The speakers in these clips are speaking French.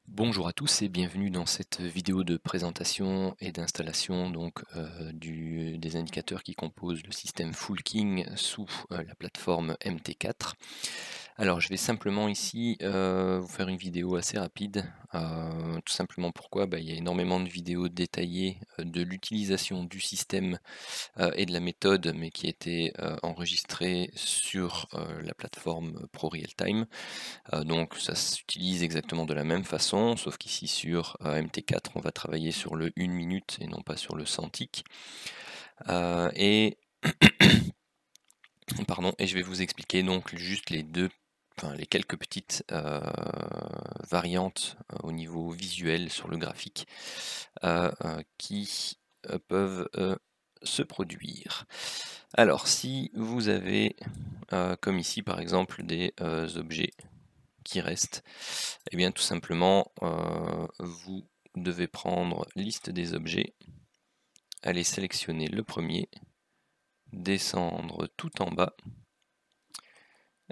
Bonjour à tous et bienvenue dans cette vidéo de présentation et d'installation des indicateurs qui composent le système FullKing sous la plateforme MT4. Alors je vais simplement ici vous faire une vidéo assez rapide, tout simplement pourquoi il y a énormément de vidéos détaillées de l'utilisation du système et de la méthode, mais qui étaient enregistrées sur la plateforme ProRealTime. Donc ça s'utilise exactement de la même façon, sauf qu'ici sur MT4, on va travailler sur le 1 minute et non pas sur le centik. Et pardon, et je vais vous expliquer donc juste les quelques petites variantes au niveau visuel sur le graphique qui peuvent se produire. Alors si vous avez, comme ici par exemple, des objets qui restent, et bien tout simplement vous devez prendre liste des objets, aller sélectionner le premier, descendre tout en bas,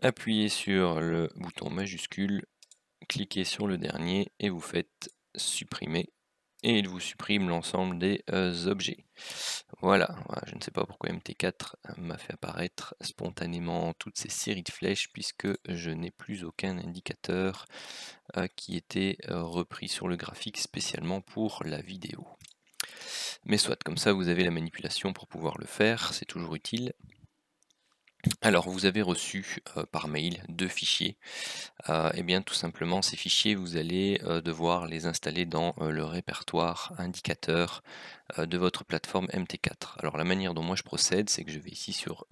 appuyer sur le bouton majuscule, cliquez sur le dernier et vous faites supprimer et il vous supprime l'ensemble des objets. Voilà, je ne sais pas pourquoi MT4 m'a fait apparaître spontanément toutes ces séries de flèches puisque je n'ai plus aucun indicateur qui était repris sur le graphique spécialement pour la vidéo. Mais soit, comme ça vous avez la manipulation pour pouvoir le faire, c'est toujours utile. Alors vous avez reçu par mail 2 fichiers. Et bien tout simplement ces fichiers vous allez devoir les installer dans le répertoire indicateur de votre plateforme MT4. Alors la manière dont moi je procède, c'est que je vais ici sur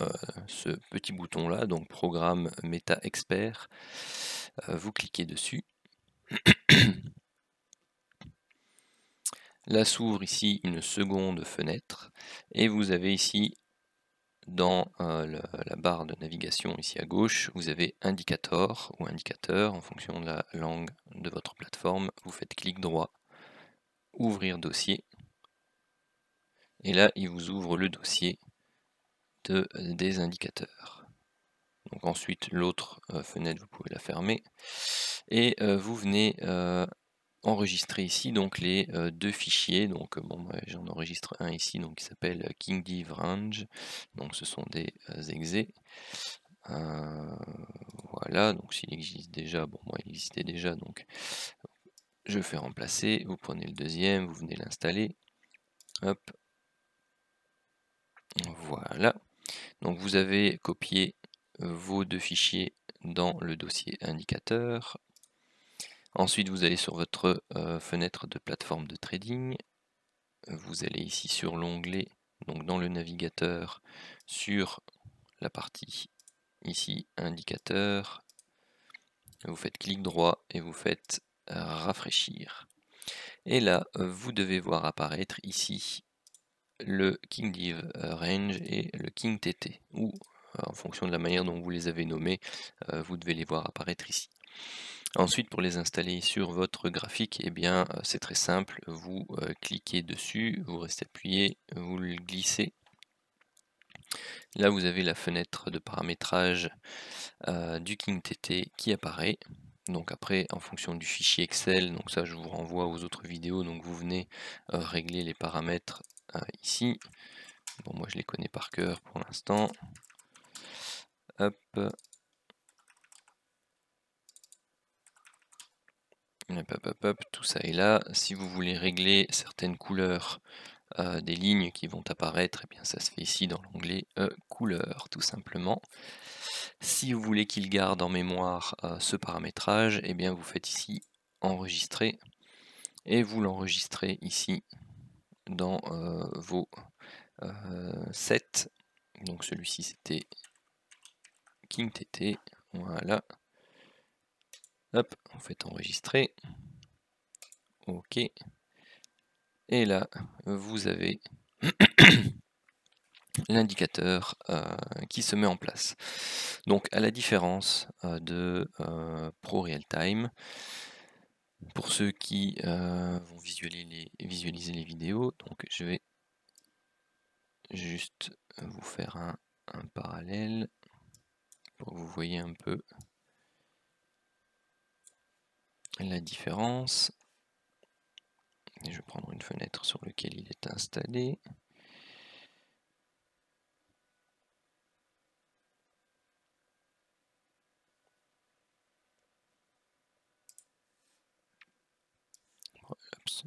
ce petit bouton là, donc programme Meta Expert, vous cliquez dessus. Là s'ouvre ici une seconde fenêtre et vous avez ici dans la barre de navigation ici à gauche, vous avez Indicator ou Indicateur en fonction de la langue de votre plateforme. Vous faites clic droit, ouvrir dossier et là il vous ouvre le dossier des indicateurs. Donc ensuite l'autre fenêtre vous pouvez la fermer et vous venez enregistrer ici donc les 2 fichiers. Donc j'en enregistre un ici donc qui s'appelle KingDiv Range, donc ce sont des exés. Voilà, donc s'il existe déjà, bon moi il existait déjà, donc je fais remplacer, vous prenez le deuxième, vous venez l'installer, hop, voilà. Donc vous avez copié vos 2 fichiers dans le dossier indicateur. Ensuite vous allez sur votre fenêtre de plateforme de trading, vous allez ici sur l'onglet, donc dans le navigateur, sur la partie ici indicateur, vous faites clic droit et vous faites rafraîchir. Et là, vous devez voir apparaître ici le KingDiv Range et le KingTT, ou en fonction de la manière dont vous les avez nommés, vous devez les voir apparaître ici. Ensuite, pour les installer sur votre graphique, eh bien c'est très simple, vous cliquez dessus, vous restez appuyé, vous le glissez. Là, vous avez la fenêtre de paramétrage du KingTT qui apparaît. Donc après, en fonction du fichier Excel, donc ça je vous renvoie aux autres vidéos, donc vous venez régler les paramètres ici. Bon, moi je les connais par cœur pour l'instant. Hop. Hop, tout ça est là. Si vous voulez régler certaines couleurs des lignes qui vont apparaître, eh bien ça se fait ici dans l'onglet couleurs, tout simplement. Si vous voulez qu'il garde en mémoire ce paramétrage, eh bien vous faites ici enregistrer et vous l'enregistrez ici dans vos sets. Donc celui-ci c'était KingTT, voilà. Hop, vous faites enregistrer. OK. Et là, vous avez l'indicateur qui se met en place. Donc à la différence de ProRealTime, pour ceux qui vont visualiser les vidéos, donc je vais juste vous faire un parallèle pour que vous voyez un peu. la différence. Et je vais prendre une fenêtre sur laquelle il est installé.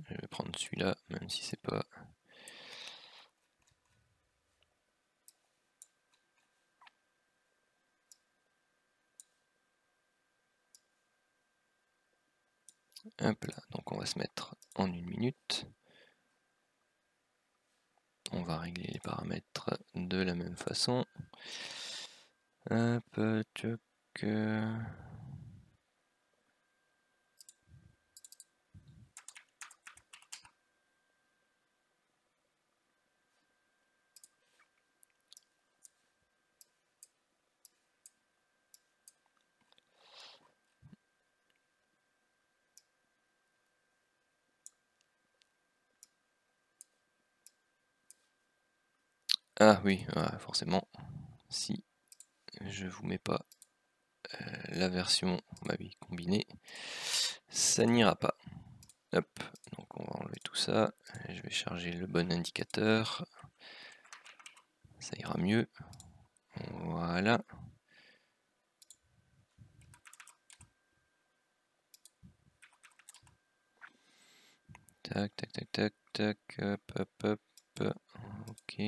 Je vais prendre celui-là, même si c'est pas... Hop là, donc on va se mettre en 1 minute. On va régler les paramètres de la même façon. Hop, tchoc. Ah oui, forcément, si je vous mets pas la version combinée, ça n'ira pas. Hop, donc on va enlever tout ça. Je vais charger le bon indicateur. Ça ira mieux. Voilà. Tac, tac, tac, tac, tac, hop, hop, hop. Ok.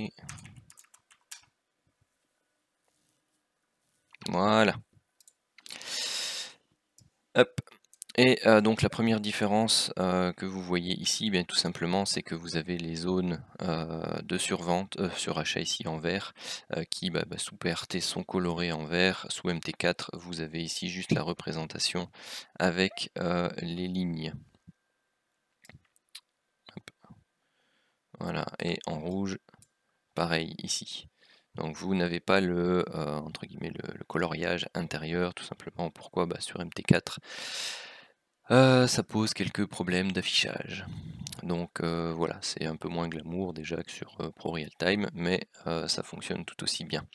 Voilà. Hop. Et donc la première différence que vous voyez ici, bien tout simplement, c'est que vous avez les zones de survente, surachat ici en vert, qui sous PRT sont colorées en vert. Sous MT4, vous avez ici juste la représentation avec les lignes. Hop. Voilà, et en rouge, pareil ici. Donc vous n'avez pas le, entre guillemets, le coloriage intérieur, tout simplement. Pourquoi? Sur MT4, ça pose quelques problèmes d'affichage. Donc voilà, c'est un peu moins glamour déjà que sur ProRealTime, mais ça fonctionne tout aussi bien.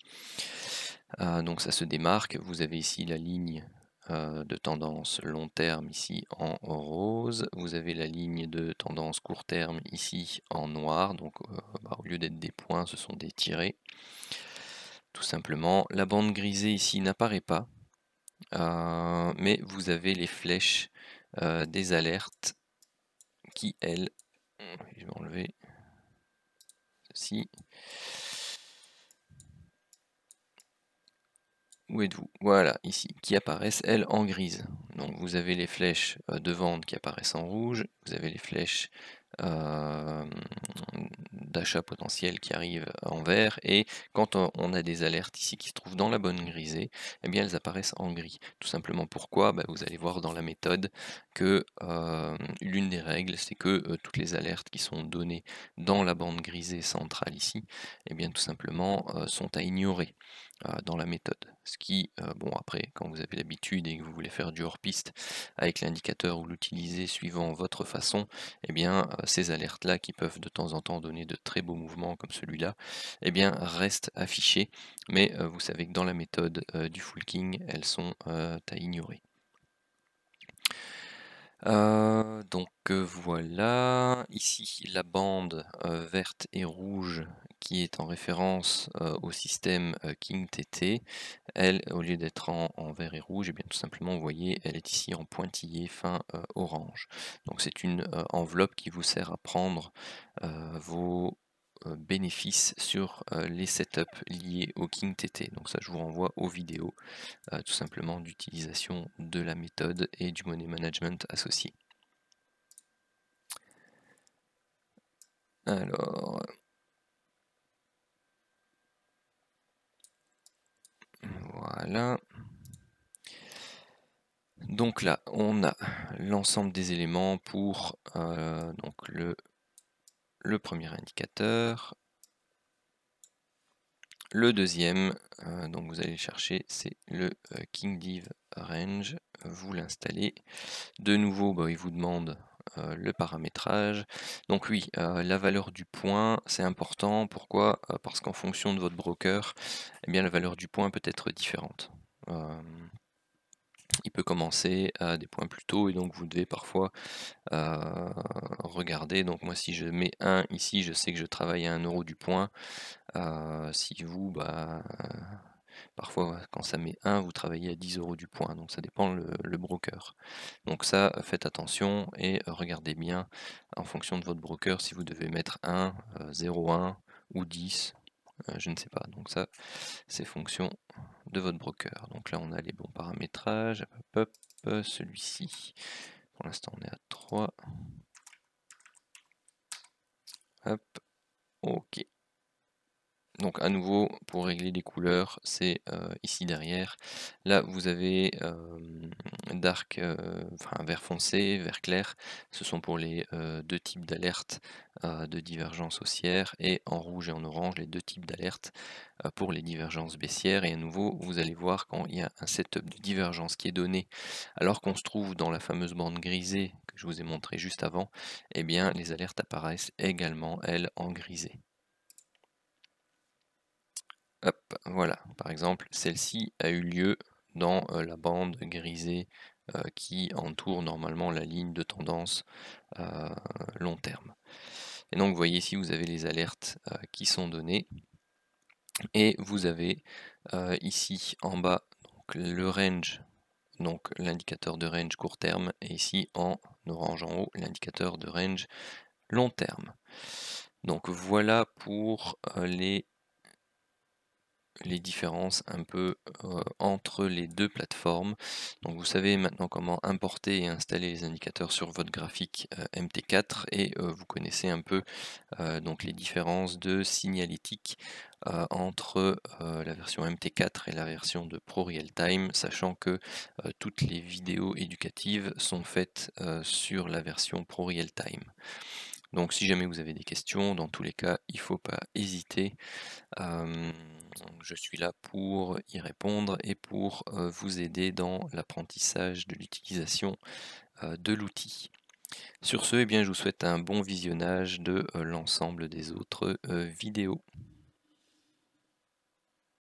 Donc ça se démarque, vous avez ici la ligne de tendance long terme ici en rose, vous avez la ligne de tendance court terme ici en noir, donc au lieu d'être des points, ce sont des tirets. Tout simplement, la bande grisée ici n'apparaît pas, mais vous avez les flèches des alertes qui, elles, je vais enlever ceci. Où êtes-vous? Voilà, ici, qui apparaissent, elles, en grise. Donc vous avez les flèches de vente qui apparaissent en rouge, vous avez les flèches d'achat potentiel qui arrivent en vert, et quand on a des alertes ici qui se trouvent dans la bonne grisée, eh bien elles apparaissent en gris. Tout simplement pourquoi? Vous allez voir dans la méthode que l'une des règles, c'est que toutes les alertes qui sont données dans la bande grisée centrale ici, eh bien tout simplement sont à ignorer dans la méthode. Ce qui, bon après, quand vous avez l'habitude et que vous voulez faire du hors-piste avec l'indicateur ou l'utiliser suivant votre façon, eh bien ces alertes-là qui peuvent de temps en temps donner de très beaux mouvements comme celui-là, eh bien restent affichées, mais vous savez que dans la méthode du Fulking, elles sont à ignorer. Donc voilà, ici la bande verte et rouge qui est en référence au système KingTT, elle, au lieu d'être en vert et rouge, et bien tout simplement, vous voyez, elle est ici en pointillé fin orange. Donc c'est une enveloppe qui vous sert à prendre vos bénéfices sur les setups liés au KingTT. Donc ça, je vous renvoie aux vidéos tout simplement d'utilisation de la méthode et du money management associé. Alors, voilà. Donc là, on a l'ensemble des éléments pour donc le premier indicateur. Le deuxième, donc vous allez le chercher, c'est le KingDiv Range. Vous l'installez. De nouveau, il vous demande le paramétrage. Donc oui, la valeur du point, c'est important. Pourquoi? Parce qu'en fonction de votre broker, eh bien, la valeur du point peut être différente. il peut commencer à des points plus tôt et donc vous devez parfois regarder. Donc moi si je mets 1 ici, je sais que je travaille à 1 € du point. Si vous, parfois quand ça met 1, vous travaillez à 10 € du point, donc ça dépend le broker. Donc ça, faites attention et regardez bien en fonction de votre broker si vous devez mettre 1, 0,1 ou 10, je ne sais pas. Donc ça, c'est fonction de votre broker. Donc là, on a les bons paramétrages. Hop, hop, celui-ci, pour l'instant, on est à 3. Hop, ok. Donc à nouveau, pour régler les couleurs, c'est ici derrière. Là, vous avez dark, enfin vert foncé, vert clair. Ce sont pour les deux types d'alertes de divergence haussière, et en rouge et en orange, les deux types d'alertes pour les divergences baissières. Et à nouveau, vous allez voir quand il y a un setup de divergence qui est donné, alors qu'on se trouve dans la fameuse bande grisée que je vous ai montré juste avant, eh bien les alertes apparaissent également, elles, en grisé. Hop, voilà, par exemple, celle-ci a eu lieu dans la bande grisée qui entoure normalement la ligne de tendance long terme. Et donc vous voyez ici, vous avez les alertes qui sont données, et vous avez ici en bas donc, le range, donc l'indicateur de range court terme, et ici en orange en haut l'indicateur de range long terme. Donc voilà pour les différences un peu entre les deux plateformes. Donc vous savez maintenant comment importer et installer les indicateurs sur votre graphique MT4, et vous connaissez un peu donc les différences de signalétique entre la version MT4 et la version de Pro Realtime, sachant que toutes les vidéos éducatives sont faites sur la version Pro Realtime. Donc si jamais vous avez des questions, dans tous les cas, il ne faut pas hésiter. Je suis là pour y répondre et pour vous aider dans l'apprentissage de l'utilisation de l'outil. Sur ce, eh bien, je vous souhaite un bon visionnage de l'ensemble des autres vidéos.